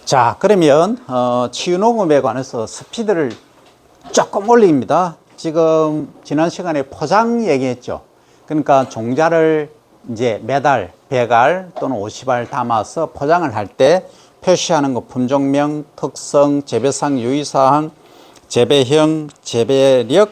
자, 그러면 치유녹음에 관해서 스피드를 조금 올립니다. 지금 지난 시간에 포장 얘기했죠. 그러니까 종자를 이제 매달 100알 또는 50알 담아서 포장을 할 때 표시하는 거 품종명, 특성, 재배상, 유의사항, 재배형, 재배력,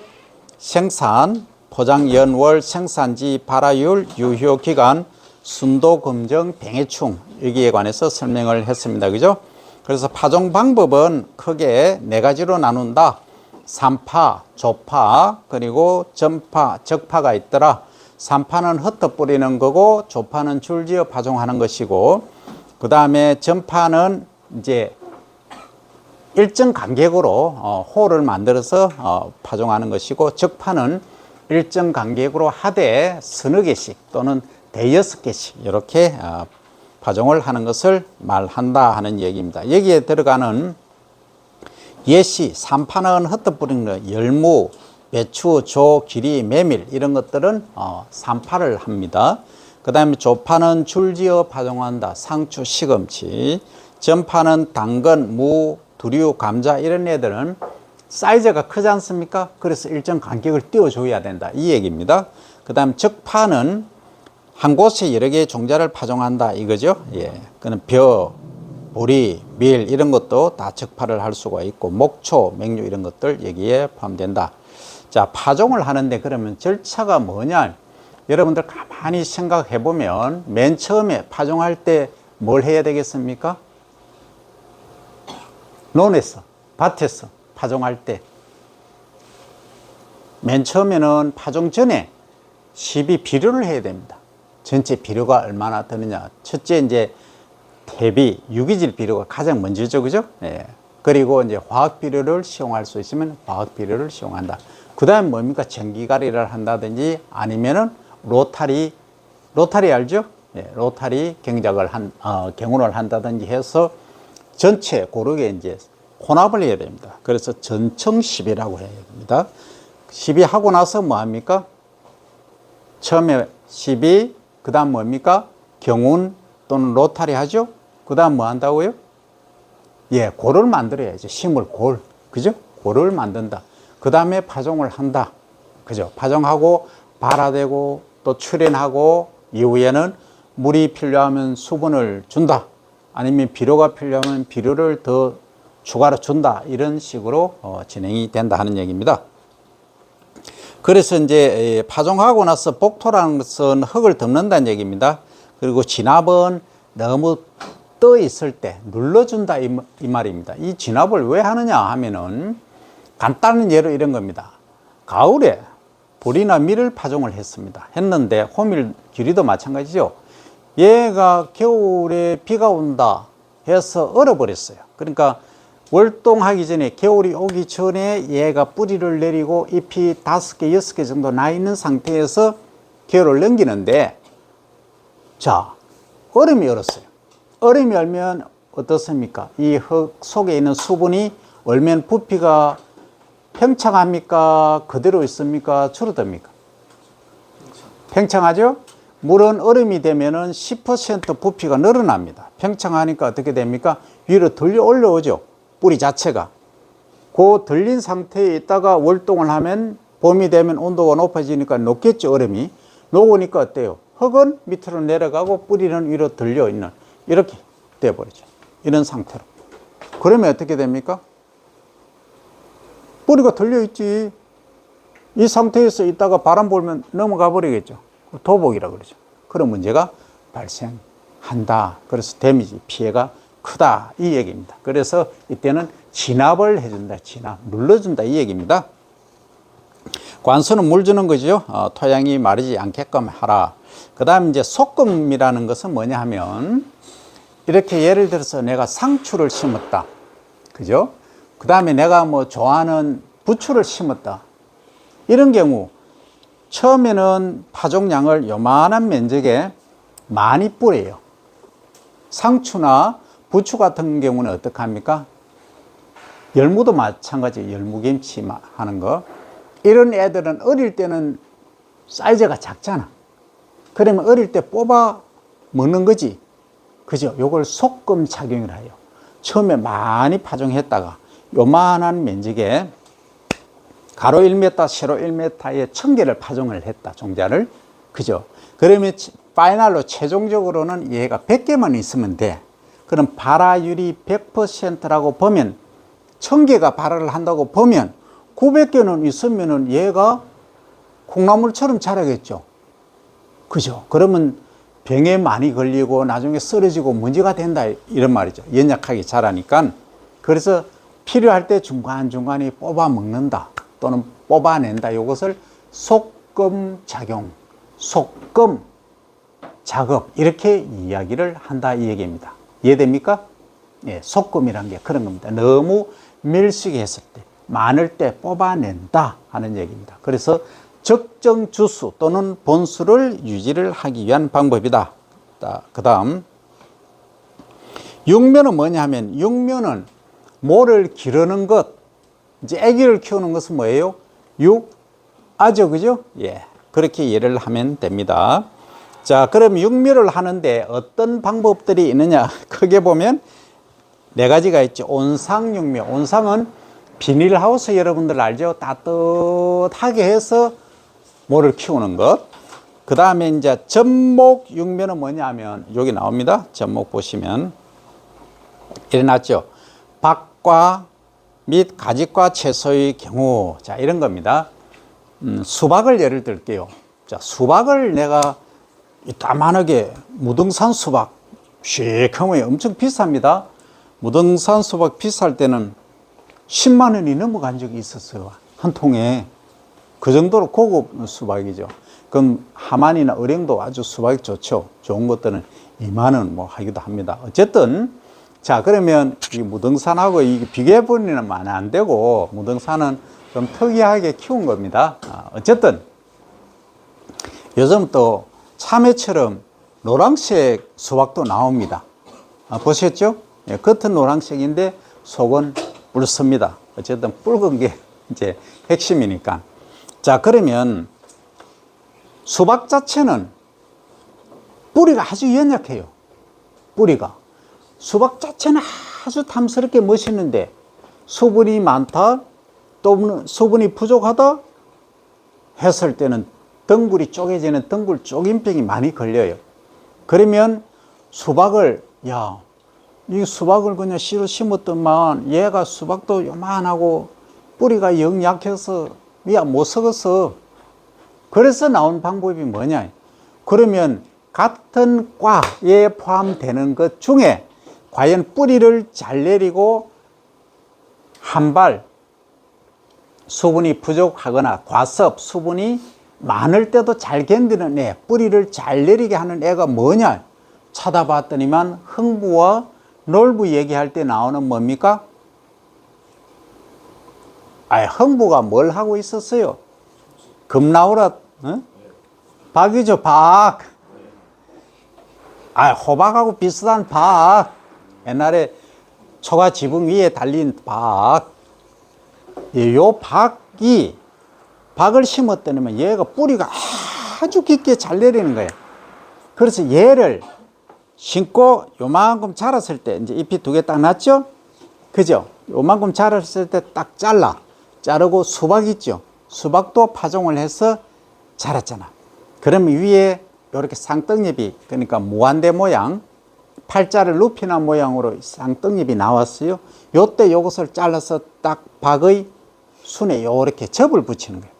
생산, 포장 연월, 생산지, 발화율, 유효기간, 순도 검정, 병해충 여기에 관해서 설명을 했습니다. 그죠? 그래서 파종 방법은 크게 네 가지로 나눈다. 산파, 조파, 그리고 전파, 적파가 있더라. 산파는 흩어 뿌리는 거고 조파는 줄지어 파종하는 것이고, 그 다음에 전파는 이제 일정 간격으로 홀을 만들어서 파종하는 것이고, 적파는 일정 간격으로 하되 서너 개씩 또는 대여섯 개씩 이렇게 파종을 하는 것을 말한다 하는 얘기입니다. 여기에 들어가는 예시, 산파는 흩어뿌리는 거, 열무, 배추, 조, 기리, 메밀 이런 것들은 산파를 합니다. 그 다음에 조파는 줄지어 파종한다. 상추, 시금치. 전파는 당근, 무, 두류, 감자 이런 애들은 사이즈가 크지 않습니까? 그래서 일정 간격을 띄워줘야 된다 이 얘기입니다. 그 다음 적파는 한 곳에 여러 개의 종자를 파종한다 이거죠. 예, 그는 벼, 보리, 밀 이런 것도 다 적파를 할 수가 있고, 목초, 맹류 이런 것들 여기에 포함된다. 자, 파종을 하는데 그러면 절차가 뭐냐? 여러분들 가만히 생각해 보면 맨 처음에 파종할 때 뭘 해야 되겠습니까? 논에서, 밭에서 파종할 때 맨 처음에는 파종 전에 시비 비료를 해야 됩니다. 전체 비료가 얼마나 드느냐. 첫째 이제 대비, 유기질 비료가 가장 먼저죠. 그죠? 예. 그리고 이제 화학 비료를 시용할 수 있으면 화학 비료를 시용한다. 그 다음 뭡니까? 전기가리를 한다든지 아니면은 로타리 알죠? 예. 로타리 경운을 한다든지 해서 전체 고르게 이제 혼합을 해야 됩니다. 그래서 전청 시비라고 해야 됩니다. 시비하고 나서 뭐 합니까? 처음에 시비, 그 다음 뭡니까? 경운 또는 로타리 하죠? 그 다음 뭐 한다고요? 예, 골을 만들어야죠. 심을 골. 그죠? 골을 만든다. 그 다음에 파종을 한다. 그죠? 파종하고 발화되고 또 출현하고 이후에는 물이 필요하면 수분을 준다. 아니면 비료가 필요하면 비료를 더 추가로 준다. 이런 식으로 진행이 된다 하는 얘기입니다. 그래서 이제 파종하고 나서 복토라는 것은 흙을 덮는다는 얘기입니다. 그리고 진압은 너무 떠 있을 때 눌러준다 이 말입니다. 이 진압을 왜 하느냐 하면은 간단한 예로 이런 겁니다. 가을에 보리나 밀을 파종을 했는데 호밀, 기리도 마찬가지죠. 얘가 겨울에 비가 온다 해서 얼어버렸어요. 그러니까 월동하기 전에, 겨울이 오기 전에 얘가 뿌리를 내리고 잎이 5개, 6개 정도 나 있는 상태에서 겨울을 넘기는데, 자, 얼음이 얼었어요. 얼음이 얼면 어떻습니까? 이 흙 속에 있는 수분이 얼면 부피가 팽창합니까? 그대로 있습니까? 줄어듭니까? 팽창하죠? 물은 얼음이 되면은 10% 부피가 늘어납니다. 팽창하니까 어떻게 됩니까? 위로 들려 올라오죠. 뿌리 자체가. 그 들린 상태에 있다가 월동을 하면 봄이 되면 온도가 높아지니까 녹겠죠. 얼음이. 녹으니까 어때요? 흙은 밑으로 내려가고 뿌리는 위로 들려 있는, 이렇게 돼버리죠. 이런 상태로. 그러면 어떻게 됩니까? 뿌리가 들려 있지. 이 상태에서 있다가 바람 불면 넘어가 버리겠죠. 도복이라고 그러죠. 그런 문제가 발생한다. 그래서 데미지, 피해가 크다 이 얘기입니다. 그래서 이때는 진압을 해준다. 진압, 눌러준다 이 얘기입니다. 관수는 물 주는 거죠. 토양이 마르지 않게끔 하라. 그 다음 이제 소금이라는 것은 뭐냐 하면, 이렇게 예를 들어서 내가 상추를 심었다. 그죠? 그 다음에 내가 뭐 좋아하는 부추를 심었다. 이런 경우 처음에는 파종량을 요만한 면적에 많이 뿌려요. 상추나 부추 같은 경우는 어떻게 합니까? 열무도 마찬가지, 열무김치 하는 거. 이런 애들은 어릴 때는 사이즈가 작잖아. 그러면 어릴 때 뽑아 먹는 거지. 그죠? 요걸 소금 착용을 해요. 처음에 많이 파종했다가 요만한 면적에 가로 1m, 세로 1m에 1000개를 파종을 했다, 종자를. 그죠? 그러면 파이널로 최종적으로는 얘가 100개만 있으면 돼. 그럼 발화율이 100%라고 보면 1000개가 발화를 한다고 보면 900개는 있으면은 얘가 콩나물처럼 자라겠죠. 그죠? 그러면 병에 많이 걸리고 나중에 쓰러지고 문제가 된다, 이런 말이죠. 연약하게 자라니까. 그래서 필요할 때 중간중간에 뽑아 먹는다 또는 뽑아낸다. 이것을 속금작용, 속금 작업, 이렇게 이야기를 한다, 이 얘기입니다. 이해됩니까? 예, 속금이란 게 그런 겁니다. 너무 밀식했을 때, 많을 때 뽑아낸다 하는 얘기입니다. 그래서 적정 주수 또는 본수를 유지를 하기 위한 방법이다. 그 다음 육면은 뭐냐 하면, 육면은 모를 기르는 것, 이제 아기를 키우는 것은 뭐예요? 육아죠, 그죠? 예, 그렇게 이해를 하면 됩니다. 자, 그럼 육묘를 하는데 어떤 방법들이 있느냐? 크게 보면 네 가지가 있죠. 온상육묘. 온상은 비닐하우스, 여러분들 알죠? 따뜻하게 해서 모를 키우는 것. 그 다음에 이제 접목육묘는 뭐냐면 여기 나옵니다. 접목 보시면 일어났죠. 박과 및 가지과 채소의 경우, 자, 이런 겁니다. 수박을 예를 들게요. 자, 수박을 내가 이따만하게, 무등산 수박 시커멓게 엄청 비쌉니다. 무등산 수박 비쌀 때는 10만 원이 넘어간 적이 있었어요, 한 통에. 그 정도로 고급 수박이죠. 그럼 하만이나 의령도 아주 수박이 좋죠. 좋은 것들은 2만 원 뭐 하기도 합니다. 어쨌든, 자, 그러면 이 무등산하고 이 비교해보면 안 되고, 무등산은 좀 특이하게 키운 겁니다. 어쨌든 요즘 또 참외처럼 노란색 수박도 나옵니다. 보셨죠? 예, 겉은 노란색인데 속은 붉습니다. 어쨌든 붉은 게 이제 핵심이니까. 자, 그러면 수박 자체는 뿌리가 아주 연약해요. 뿌리가. 수박 자체는 아주 탐스럽게 멋있는데 수분이 많다, 또 수분이 부족하다 했을 때는 덩굴이 쪼개지는 덩굴 쪼김병이 많이 걸려요. 그러면 수박을, 야, 이 수박을 그냥 씨로 심었더만 얘가 수박도 요만하고 뿌리가 영 약해서 야, 못 썩었어. 그래서 나온 방법이 뭐냐? 그러면 같은 과에 포함되는 것 중에 과연 뿌리를 잘 내리고 한 발 수분이 부족하거나 과습, 수분이 많을 때도 잘 견디는 애, 뿌리를 잘 내리게 하는 애가 뭐냐? 찾아봤더니만 흥부와 놀부 얘기할 때 나오는 뭡니까? 흥부가 뭘 하고 있었어요? 금나오라, 박이죠, 박. 호박하고 비슷한 박. 옛날에 초가 지붕 위에 달린 박. 요 박을 심었더니만 얘가 뿌리가 아주 깊게 잘 내리는 거예요. 그래서 얘를 심고 요만큼 자랐을 때, 이제 잎이 두 개 딱 났죠? 그죠? 요만큼 자랐을 때 딱 자르고 수박 있죠? 수박도 파종을 해서 자랐잖아. 그러면 위에 이렇게 쌍떡잎이, 그러니까 무한대 모양, 팔자를 높이는 모양으로 쌍떡잎이 나왔어요. 요때 요것을 잘라서 딱 박의 순에 요렇게 접을 붙이는 거예요.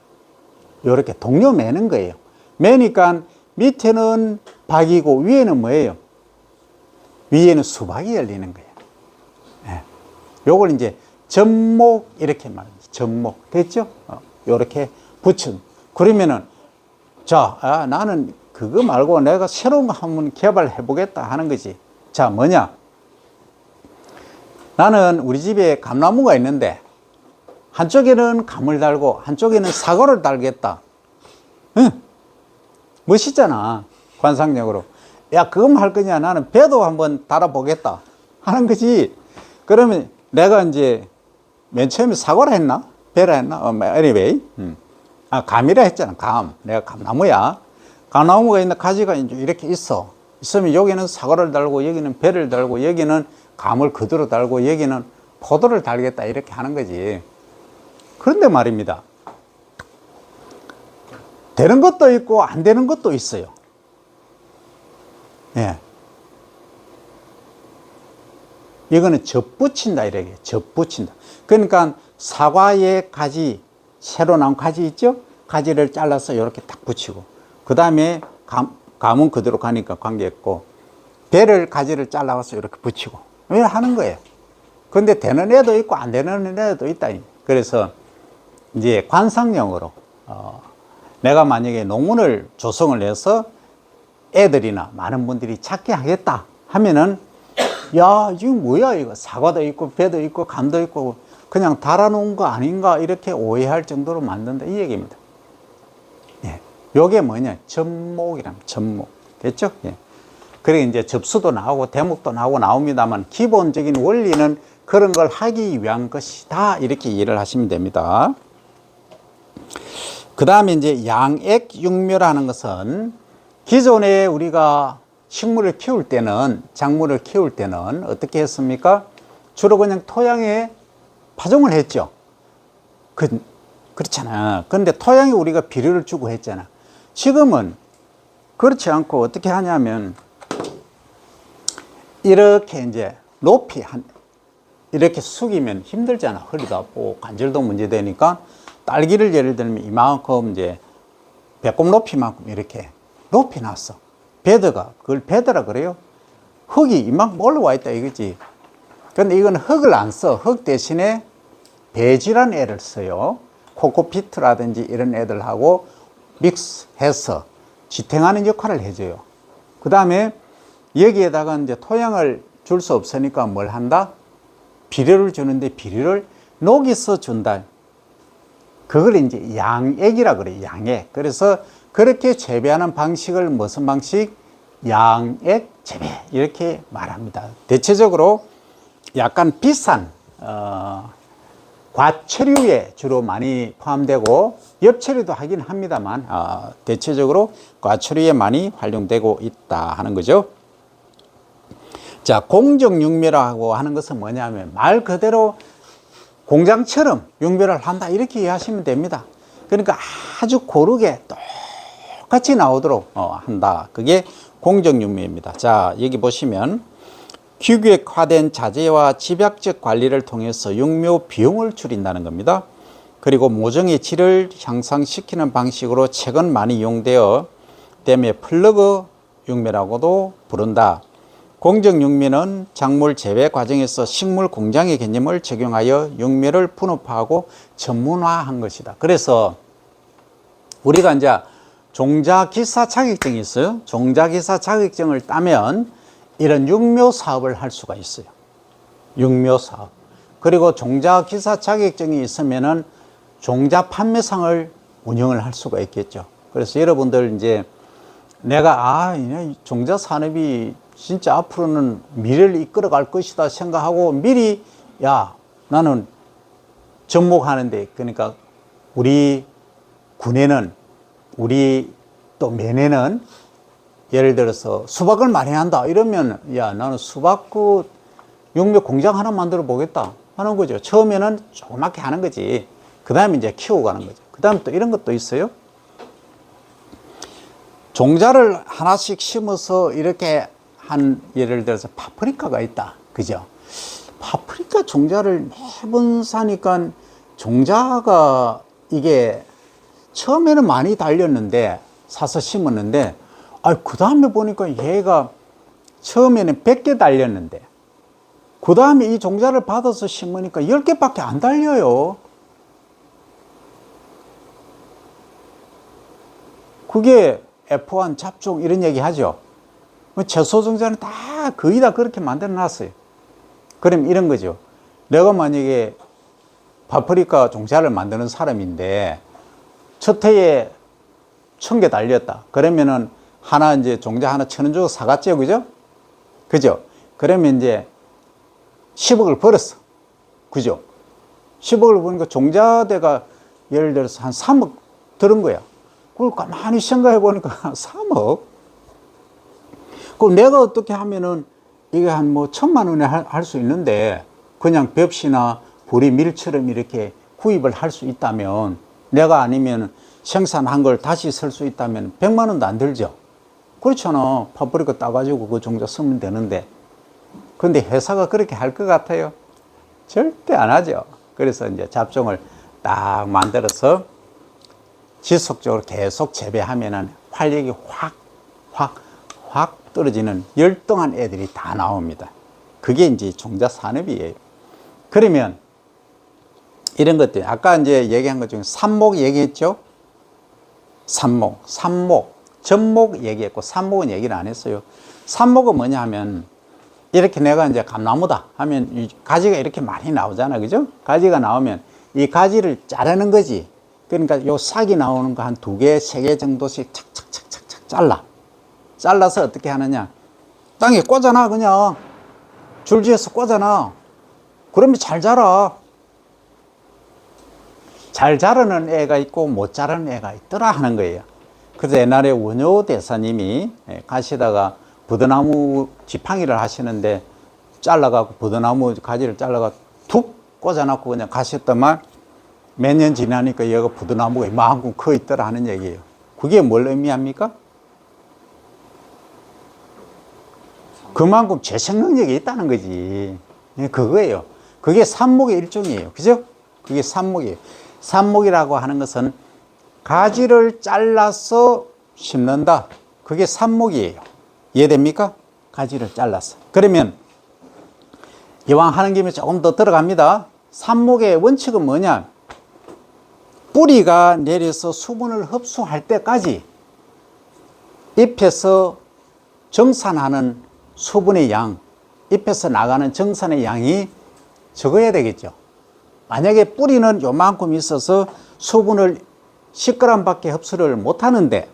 요렇게 동료 매는 거예요. 매니까 밑에는 박이고 위에는 뭐예요? 위에는 수박이 열리는 거예요. 예. 요걸 이제 접목, 이렇게 말합니다. 접목. 됐죠? 요렇게 붙인. 그러면은, 자, 나는 그거 말고 내가 새로운 거 한번 개발해 보겠다 하는 거지. 자, 뭐냐? 나는 우리 집에 감나무가 있는데 한쪽에는 감을 달고 한쪽에는 사과를 달겠다. 응? 멋있잖아, 관상력으로. 야, 그것만 할 거냐? 나는 배도 한번 달아보겠다 하는 거지. 그러면 내가 이제 맨 처음에 사과라 했나? 배라 했나? anyway. 감이라 했잖아, 감. 내가 감나무야. 감나무가 있는 가지가 이제 이렇게 있어. 있으면 여기는 사과를 달고 여기는 배를 달고 여기는 감을 그대로 달고 여기는 포도를 달겠다 이렇게 하는 거지. 그런데 말입니다. 되는 것도 있고 안 되는 것도 있어요. 예. 이거는 접붙인다 이렇게. 접붙인다. 그러니까 사과의 가지, 새로 나온 가지 있죠? 가지를 잘라서 이렇게 딱 붙이고, 그 다음에 감은 그대로 가니까 관계없고, 배를 가지를 잘라서 이렇게 붙이고, 왜 하는 거예요? 근데 되는 애도 있고 안 되는 애도 있다. 그래서 이제 관상용으로 내가 만약에 논문을 조성을 해서 애들이나 많은 분들이 찾게 하겠다 하면은, 야, 이거 뭐야, 이거. 사과도 있고, 배도 있고, 감도 있고, 그냥 달아놓은 거 아닌가, 이렇게 오해할 정도로 만든다. 이 얘기입니다. 예. 요게 뭐냐, 접목이랍니다. 접목. 됐죠? 예. 그리고 이제 접수도 나오고, 대목도 나옵니다만, 기본적인 원리는 그런 걸 하기 위한 것이다. 이렇게 이해를 하시면 됩니다. 그 다음에 이제 양액육묘라는 것은 기존에 우리가 식물을 키울 때는, 작물을 키울 때는 어떻게 했습니까? 주로 그냥 토양에 파종을 했죠. 그렇잖아. 그런데 토양에 우리가 비료를 주고 했잖아. 지금은 그렇지 않고 어떻게 하냐면, 이렇게 이제 높이 이렇게 숙이면 힘들잖아. 허리도 아프고 관절도 문제되니까, 딸기를 예를 들면 이만큼 이제 배꼽 높이만큼 이렇게 높이 놨어. 베드가, 그걸 베드라 그래요. 흙이 이만큼 올라와 있다 이거지. 근데 이건 흙을 안 써. 흙 대신에 배지란 애를 써요. 코코피트라든지 이런 애들하고 믹스해서 지탱하는 역할을 해줘요. 그 다음에 여기에다가 이제 토양을 줄 수 없으니까 뭘 한다? 비료를 주는데 비료를 녹여서 준다. 그걸 이제 양액이라 그래요. 양액. 그래서 그렇게 재배하는 방식을 무슨 방식? 양액 재배. 이렇게 말합니다. 대체적으로 약간 비싼 과체류에 주로 많이 포함되고, 엽체류도 하긴 합니다만 대체적으로 과체류에 많이 활용되고 있다 하는 거죠. 자, 공정육묘라고 하는 것은 뭐냐면 말 그대로 공장처럼 육묘를 한다 이렇게 이해하시면 됩니다. 그러니까 아주 고르게 똑같이 나오도록 한다. 그게 공정육묘입니다. 자, 여기 보시면 규격화된 자재와 집약적 관리를 통해서 육묘 비용을 줄인다는 겁니다. 그리고 모종의 질을 향상시키는 방식으로 최근 많이 이용되어 때문에 플러그 육묘라고도 부른다. 공정육묘는 작물 재배 과정에서 식물 공장의 개념을 적용하여 육묘를 분업화하고 전문화한 것이다. 그래서 우리가 이제 종자기사 자격증이 있어요. 종자기사 자격증을 따면 이런 육묘 사업을 할 수가 있어요. 육묘 사업. 그리고 종자기사 자격증이 있으면은 종자 판매상을 운영을 할 수가 있겠죠. 그래서 여러분들 이제 내가 종자 산업이 진짜 앞으로는 미래를 이끌어 갈 것이다 생각하고 미리, 야, 나는 접목하는데, 그러니까 우리 군에는, 우리 또 면에는 예를 들어서 수박을 많이 한다 이러면, 야, 나는 수박 육묘 공장 하나 만들어 보겠다 하는 거죠. 처음에는 조그맣게 하는 거지. 그 다음에 이제 키워가는 거죠. 그 다음에 또 이런 것도 있어요. 종자를 하나씩 심어서 이렇게 예를 들어서 파프리카가 있다. 그죠? 파프리카 종자를 매번 사니까 종자가 이게 처음에는 많이 달렸는데, 사서 심었는데, 그 다음에 보니까 얘가 처음에는 100개 달렸는데, 그 다음에 이 종자를 받아서 심으니까 10개밖에 안 달려요. 그게 F1 잡종 이런 얘기 하죠. 채소 종자는 거의 다 그렇게 만들어 놨어요. 그럼 이런 거죠. 내가 만약에 파프리카 종자를 만드는 사람인데 첫 해에 1000개 달렸다. 그러면은 이제 종자 하나 1000원 주고 사갔죠. 그죠? 그죠? 그러면 이제 10억을 벌었어. 그죠? 10억을 버니까 종자대가 예를 들어서 한 3억 들은 거야. 그걸 가만히 생각해 보니까 3억? 그럼 내가 어떻게 하면은 이게 한 뭐 1,000만 원에 할 수 있는데 그냥 벽시나 보리밀처럼 이렇게 구입을 할 수 있다면, 내가 아니면 생산한 걸 다시 쓸 수 있다면 100만 원도 안 들죠. 그렇잖아. 파브리카 따가지고 그 종자 쓰면 되는데. 근데 회사가 그렇게 할 것 같아요? 절대 안 하죠. 그래서 이제 잡종을 딱 만들어서 지속적으로 계속 재배하면은 활력이 확 떨어지는 열등한 애들이 다 나옵니다. 그게 이제 종자 산업이에요. 그러면 이런 것들, 아까 이제 얘기한 것 중에 삽목 얘기했죠? 삽목, 전목 얘기했고, 삽목은 얘기를 안 했어요. 삽목은 뭐냐 하면, 이렇게 내가 이제 감나무다 하면 이 가지가 이렇게 많이 나오잖아. 그죠? 가지가 나오면 이 가지를 자르는 거지. 그러니까 요 싹이 나오는 거 한 2개, 3개 정도씩 착착착착착 잘라서 어떻게 하느냐. 땅에 꽂아놔, 그냥. 줄지어서 꽂아놔. 그러면 잘 자라. 잘 자르는 애가 있고 못 자르는 애가 있더라 하는 거예요. 그래서 옛날에 원효 대사님이 가시다가 부드나무 지팡이를 하시는데 잘라갖고 부드나무 가지를 잘라갖고 툭 꽂아놓고 그냥 가셨더만 몇 년 지나니까 얘가 부드나무가 이만큼 커 있더라 하는 얘기예요. 그게 뭘 의미합니까? 그만큼 재생 능력이 있다는 거지. 그거예요. 그게 삽목의 일종이에요. 그죠? 그게 삽목이에요. 삽목이라고 하는 것은 가지를 잘라서 심는다. 그게 삽목이에요. 이해됩니까? 가지를 잘라서. 그러면 이왕 하는 김에 조금 더 들어갑니다. 삽목의 원칙은 뭐냐? 뿌리가 내려서 수분을 흡수할 때까지 잎에서 정산하는 수분의 양, 잎에서 나가는 정산의 양이 적어야 되겠죠. 만약에 뿌리는 요만큼 있어서 수분을 10g 밖에 흡수를 못 하는데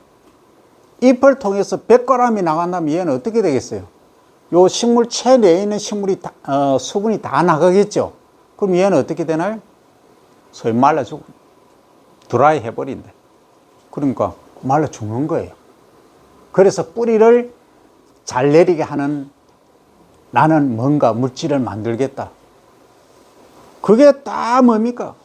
잎을 통해서 100g이 나간다면 얘는 어떻게 되겠어요? 요 식물 체내에 있는 식물이 수분이 다 나가겠죠. 그럼 얘는 어떻게 되나요? 소위 말라 죽고 드라이 해버린다. 그러니까 말라 죽는 거예요. 그래서 뿌리를 잘 내리게 하는, 나는 뭔가 물질을 만들겠다. 그게 다 뭡니까?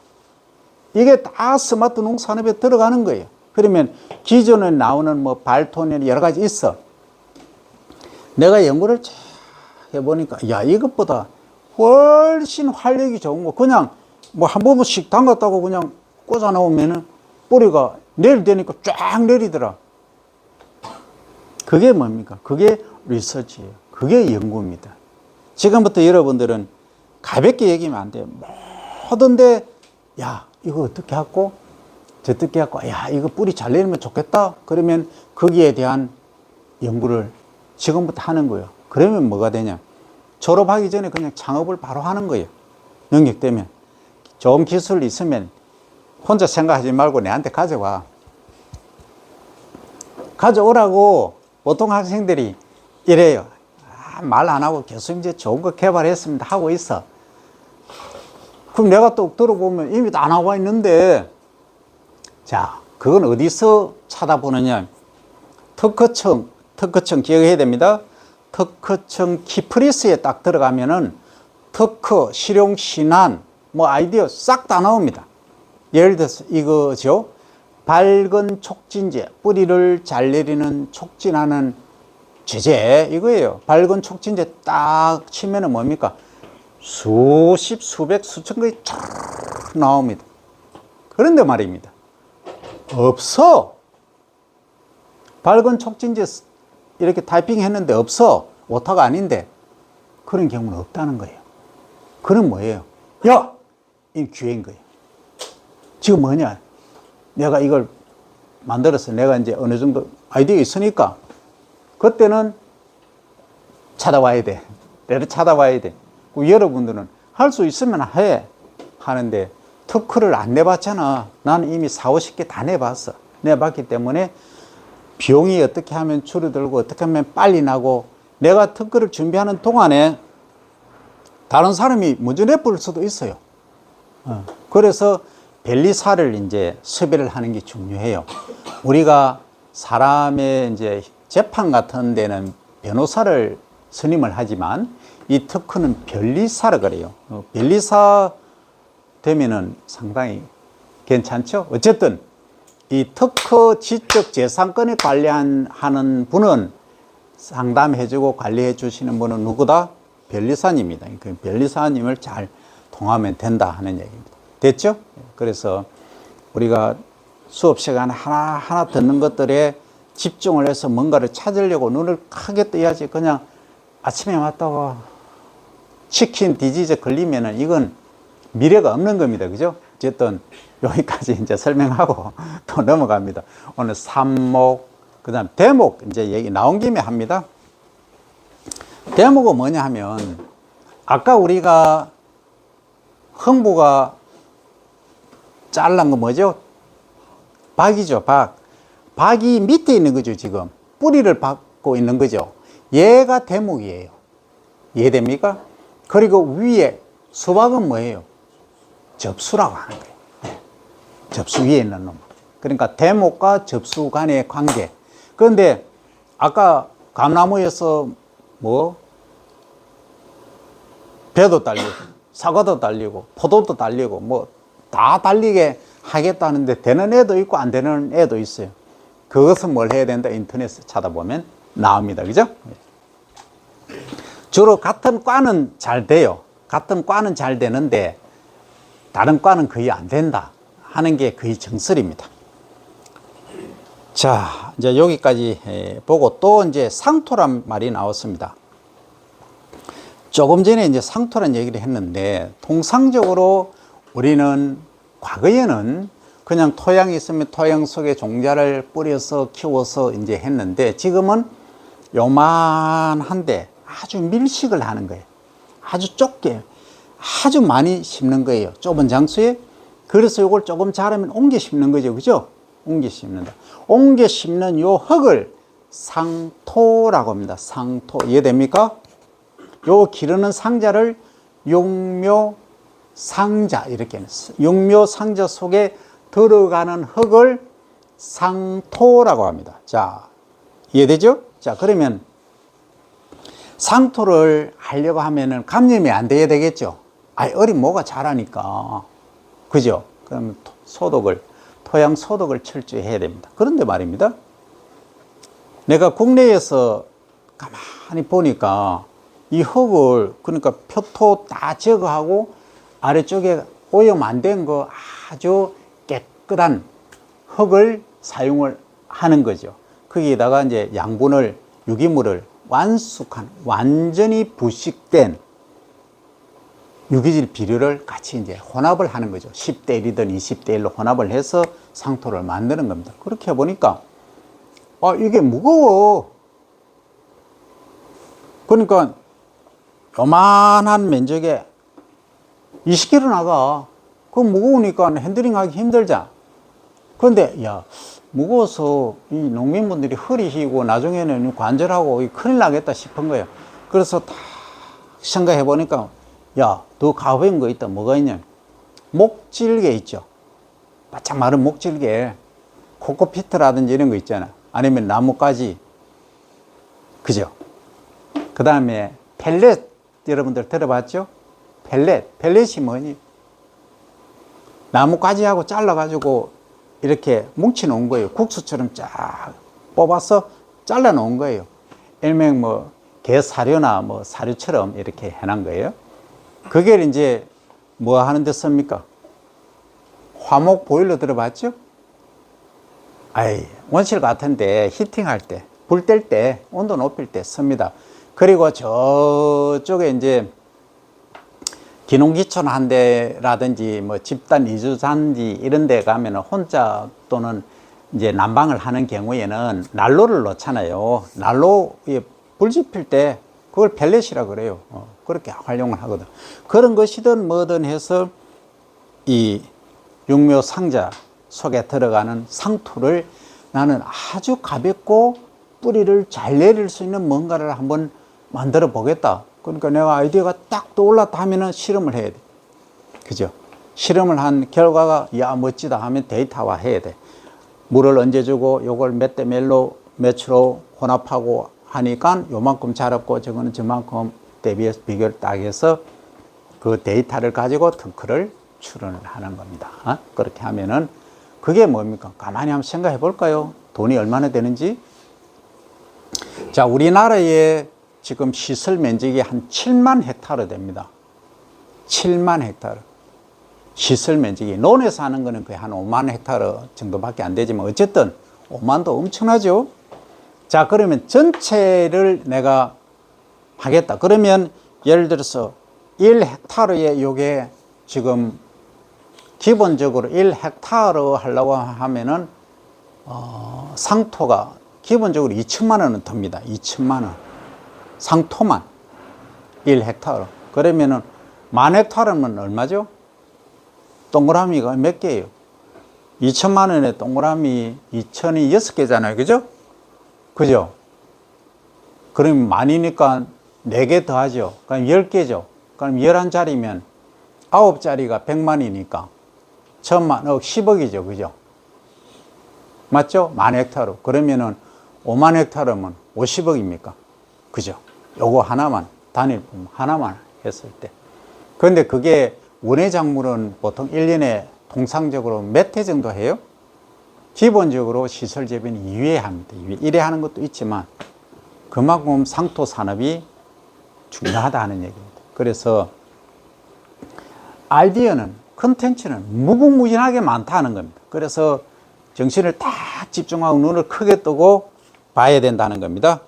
이게 다 스마트 농산업에 들어가는 거예요. 그러면 기존에 나오는 뭐 발토니나 여러 가지 있어. 내가 연구를 쫙 해보니까, 야, 이것보다 훨씬 활력이 좋은 거, 그냥 뭐 한 번씩 담갔다고 그냥 꽂아 놓으면은 뿌리가 내리되니까 쫙 내리더라. 그게 뭡니까? 그게 리서치예요. 그게 연구입니다. 지금부터 여러분들은 가볍게 얘기하면 안 돼요. 모든데, 야, 이거 어떻게 하고, 저떻게 하고, 야, 이거 뿌리 잘 내리면 좋겠다. 그러면 거기에 대한 연구를 지금부터 하는 거예요. 그러면 뭐가 되냐? 졸업하기 전에 그냥 창업을 바로 하는 거예요. 능력되면. 좋은 기술이 있으면 혼자 생각하지 말고 내한테 가져와. 가져오라고 보통 학생들이 이래요. 말 안 하고 교수님 이제 좋은 거 개발했습니다 하고 있어. 그럼 내가 또 들어보면 이미 다 나와 있는데, 자, 그건 어디서 찾아보느냐? 특허청 기억해야 됩니다. 특허청 키프리스에 딱 들어가면은 특허, 실용, 신안, 뭐 아이디어 싹 다 나옵니다. 예를 들어서 이거죠. 밝은 촉진제, 뿌리를 잘 내리는 촉진하는 제재, 이거예요. 밝은 촉진제 딱 치면은 뭡니까? 수십, 수백, 수천 개이 쫙 나옵니다. 그런데 말입니다. 없어. 밝은 촉진제 이렇게 타이핑 했는데 없어. 오타가 아닌데. 그런 경우는 없다는 거예요. 그럼 뭐예요? 야! 이 기회인 거예요. 지금 뭐냐? 내가 이걸 만들어서 내가 이제 어느 정도 아이디어 있으니까 그때는 찾아와야 돼. 내를 찾아와야 돼. 여러분들은 할 수 있으면 해. 하는데 특허를 안 내봤잖아. 나는 이미 40-50개 다 내봤어. 내봤기 때문에 비용이 어떻게 하면 줄어들고 어떻게 하면 빨리 나고, 내가 특허를 준비하는 동안에 다른 사람이 먼저 내볼 수도 있어요. 그래서 변리사를 이제 섭외를 하는 게 중요해요. 우리가 사람의 이제 재판 같은 데는 변호사를 선임을 하지만 이 특허는 변리사라 그래요. 변리사 되면은 상당히 괜찮죠. 어쨌든 이 특허 지적 재산권을 관리하는 분은 상담해주고 관리해 주시는 분은 누구다? 변리사님입니다. 그 변리사님을 잘 통하면 된다 하는 얘기입니다. 됐죠? 그래서 우리가 수업 시간에 하나하나 듣는 것들에 집중을 해서 뭔가를 찾으려고 눈을 크게 떠야지 그냥 아침에 왔다가 치킨 디지즈 걸리면은 이건 미래가 없는 겁니다. 그죠? 어쨌든 여기까지 이제 설명하고 또 넘어갑니다. 오늘 삼목, 그 다음 대목 이제 얘기 나온 김에 합니다. 대목은 뭐냐 하면 아까 우리가 흥부가 잘란 거 뭐죠? 박이죠, 박. 박이 밑에 있는 거죠, 지금. 뿌리를 받고 있는 거죠. 얘가 대목이에요. 이해됩니까? 그리고 위에 수박은 뭐예요? 접수라고 하는 거예요. 네. 접수 위에 있는 놈. 그러니까 대목과 접수 간의 관계. 그런데 아까 감나무에서 뭐 배도 달리고 사과도 달리고 포도도 달리고 뭐 다 달리게 하겠다는데 되는 애도 있고 안 되는 애도 있어요. 그것은 뭘 해야 된다? 인터넷에 찾아보면 나옵니다. 그죠? 주로 같은 과는 잘 돼요. 같은 과는 잘 되는데 다른 과는 거의 안 된다 하는 게 거의 정설입니다. 자, 이제 여기까지 보고 또 이제 상토란 말이 나왔습니다. 조금 전에 이제 상토란 얘기를 했는데 통상적으로 우리는 과거에는 그냥 토양이 있으면 토양 속에 종자를 뿌려서 키워서 이제 했는데 지금은 요만한데 아주 밀식을 하는 거예요. 아주 좁게 아주 많이 심는 거예요. 좁은 장소에. 그래서 이걸 조금 자라면 옮겨 심는 거죠. 그죠? 옮겨 심는다. 옮겨 심는 요 흙을 상토라고 합니다. 상토. 이해됩니까? 요 기르는 상자를 용묘 상자 이렇게 용묘 상자 속에 들어가는 흙을 상토라고 합니다. 자, 이해되죠? 자, 그러면 상토를 하려고 하면은 감염이 안 돼야 되겠죠? 어린 모가 자라니까. 그죠? 그럼 토양 소독을 철저히 해야 됩니다. 그런데 말입니다. 내가 국내에서 가만히 보니까 이 흙을, 그러니까 표토 다 제거하고 아래쪽에 오염 안 된 거 아주 깨끗한 흙을 사용을 하는 거죠. 거기에다가 이제 양분을, 유기물을 완숙한, 완전히 부식된 유기질 비료를 같이 이제 혼합을 하는 거죠. 10대 1이든 20대 1로 혼합을 해서 상토를 만드는 겁니다. 그렇게 해보니까, 이게 무거워. 그러니까, 요만한 면적에 20kg 나가. 그거 무거우니까 핸들링 하기 힘들자. 그런데, 무거워서 이 농민분들이 허리 휘고 나중에는 관절하고 큰일 나겠다 싶은 거예요. 그래서 다 생각해 보니까, 더 가벼운 거 있다. 뭐가 있냐? 목질개 있죠. 바짝 마른 목질개. 코코피트라든지 이런 거 있잖아. 아니면 나뭇가지. 그죠? 그 다음에 펠렛. 여러분들 들어봤죠? 펠렛이 뭐니? 나뭇가지하고 잘라가지고 이렇게 뭉쳐 놓은 거예요. 국수처럼 쫙 뽑아서 잘라 놓은 거예요. 일명 뭐 개 사료나 뭐 사료처럼 이렇게 해놓은 거예요. 그게 이제 뭐 하는 데 씁니까? 화목 보일러 들어봤죠? 원실 같은데 히팅할 때, 불 뗄 때, 온도 높일 때 씁니다. 그리고 저쪽에 이제 기농기촌 한 대라든지 뭐 집단 이주단지 이런 데 가면은 혼자 또는 이제 난방을 하는 경우에는 난로를 놓잖아요. 난로에 불 지필 때 그걸 펠렛이라 그래요. 그렇게 활용을 하거든. 그런 것이든 뭐든 해서 이 육묘 상자 속에 들어가는 상토를 나는 아주 가볍고 뿌리를 잘 내릴 수 있는 뭔가를 한번 만들어 보겠다. 그러니까 내가 아이디어가 딱 떠올랐다 하면은 실험을 해야 돼. 그죠? 실험을 한 결과가 멋지다 하면 데이터화 해야 돼. 물을 언제 주고 요걸 몇 대 몇로 몇으로 혼합하고 하니까 요만큼 자랐고 저거는 저만큼 대비해서 비교를 딱 해서 그 데이터를 가지고 덩크를 추론을 하는 겁니다. 그렇게 하면은 그게 뭡니까? 가만히 한번 생각해 볼까요? 돈이 얼마나 되는지. 자, 우리나라에 지금 시설 면적이 한 7만 헥타르 됩니다. 7만 헥타르. 시설 면적이. 논에서 하는 거는 거의 한 5만 헥타르 정도밖에 안 되지만 어쨌든 5만도 엄청나죠? 자, 그러면 전체를 내가 하겠다. 그러면 예를 들어서 1헥타르에 요게 지금 기본적으로 1헥타르 하려고 하면은 상토가 기본적으로 2천만 원은 듭니다. 2천만 원. 상토만 1헥타르. 그러면은 만 헥타르면 얼마죠? 동그라미가 몇 개예요? 2천만 원에 동그라미 2천이 6개잖아요. 그죠? 그죠? 그럼 만이니까 4개 더하죠. 그럼 10개죠. 그럼 11자리면 9자리가 100만이니까 1000만, 10억이죠. 그죠? 맞죠? 만 헥타르. 그러면은 5만 헥타르면 50억입니까? 그죠? 요거 하나만, 단일 품 하나만 했을 때. 그런데 그게 원예 작물은 보통 1년에 통상적으로 몇 회 정도 해요? 기본적으로 시설 재배는 2회 합니다. 2회. 1회 하는 것도 있지만 그만큼 상토 산업이 중요하다는 얘기입니다. 그래서 아이디어는, 컨텐츠는 무궁무진하게 많다는 겁니다. 그래서 정신을 딱 집중하고 눈을 크게 뜨고 봐야 된다는 겁니다.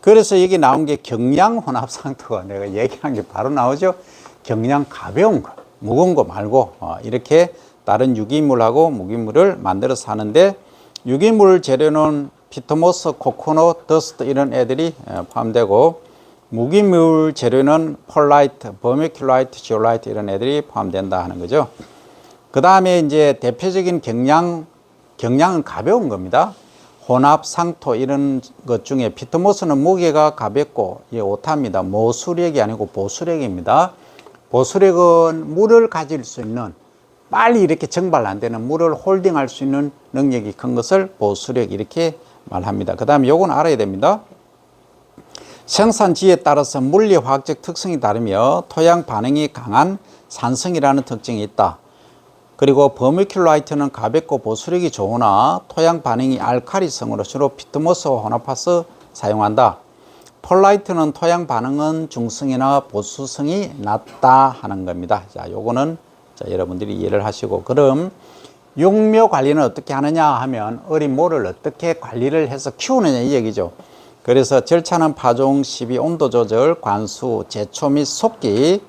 그래서 여기 나온 게 경량 혼합 상토가 내가 얘기한 게 바로 나오죠. 경량 가벼운 거, 무거운 거 말고 이렇게 다른 유기물하고 무기물을 만들어서 하는데, 유기물 재료는 피트모스, 코코넛, 더스트 이런 애들이 포함되고, 무기물 재료는 폴라이트, 버미큘라이트, 지올라이트 이런 애들이 포함된다 하는 거죠. 그 다음에 이제 대표적인 경량은 가벼운 겁니다. 혼합, 상토 이런 것 중에 피트모스는 무게가 가볍고 오타입니다. 모수력이 아니고 보수력입니다. 보수력은 물을 가질 수 있는, 빨리 이렇게 증발 안 되는 물을 홀딩할 수 있는 능력이 큰 것을 보수력 이렇게 말합니다. 그 다음에 요건 알아야 됩니다. 생산지에 따라서 물리화학적 특성이 다르며 토양 반응이 강한 산성이라는 특징이 있다. 그리고 버미큘라이트는 가볍고 보수력이 좋으나 토양 반응이 알칼리성으로 주로 피트모스와 혼합해서 사용한다. 폴라이트는 토양 반응은 중성이나 보수성이 낮다 하는 겁니다. 자, 요거는 여러분들이 이해를 하시고, 그럼 육묘 관리는 어떻게 하느냐 하면 어린 모를 어떻게 관리를 해서 키우느냐 이 얘기죠. 그래서 절차는 파종, 시비, 온도 조절, 관수, 제초 및 속기,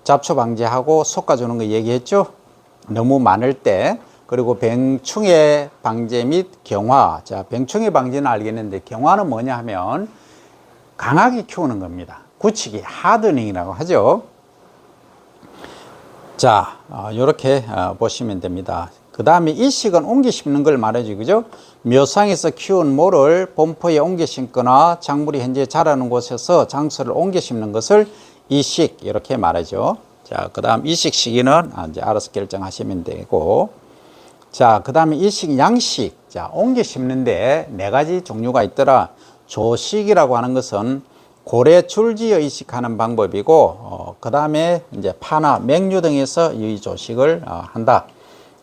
잡초 방지하고 솎아주는 거 얘기했죠. 너무 많을 때. 그리고 병충해 방제 및 경화. 자, 병충해 방지는 알겠는데 경화는 뭐냐 하면 강하게 키우는 겁니다. 굳히기, 하드닝이라고 하죠. 자, 이렇게 보시면 됩니다. 그 다음에 이식은 옮겨 심는 걸 말해주죠. 그죠? 묘상에서 키운 모를 본포에 옮겨 심거나 작물이 현재 자라는 곳에서 장소를 옮겨 심는 것을 이식, 이렇게 말하죠. 자, 그 다음 이식 시기는 이제 알아서 결정하시면 되고, 자, 그 다음에 이식 양식. 자, 옮겨 심는데 4가지 종류가 있더라. 조식이라고 하는 것은 고래 줄지어 이식하는 방법이고, 그 다음에 이제 파나 맹류 등에서 이 조식을 한다.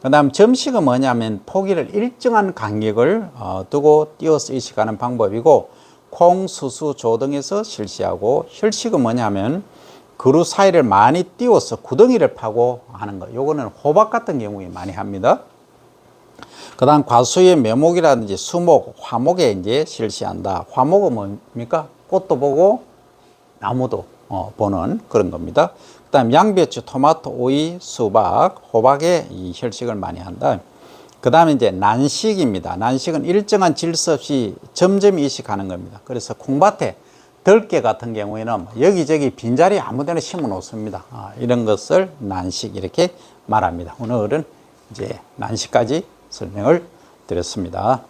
그 다음 점식은 뭐냐면 포기를 일정한 간격을 두고 띄어서 이식하는 방법이고, 콩, 수수, 조 등에서 실시하고, 혈식은 뭐냐면 그루 사이를 많이 띄워서 구덩이를 파고 하는 거. 요거는 호박 같은 경우에 많이 합니다. 그 다음 과수의 묘목이라든지 수목, 화목에 이제 실시한다. 화목은 뭡니까? 꽃도 보고 나무도 보는 그런 겁니다. 그 다음 양배추, 토마토, 오이, 수박, 호박에 이 혈식을 많이 한다. 그 다음에 이제 난식입니다. 난식은 일정한 질서 없이 점점 이식하는 겁니다. 그래서 콩밭에 들깨 같은 경우에는 여기저기 빈자리 아무데나 심어 놓습니다. 이런 것을 난식 이렇게 말합니다. 오늘은 이제 난식까지 설명을 드렸습니다.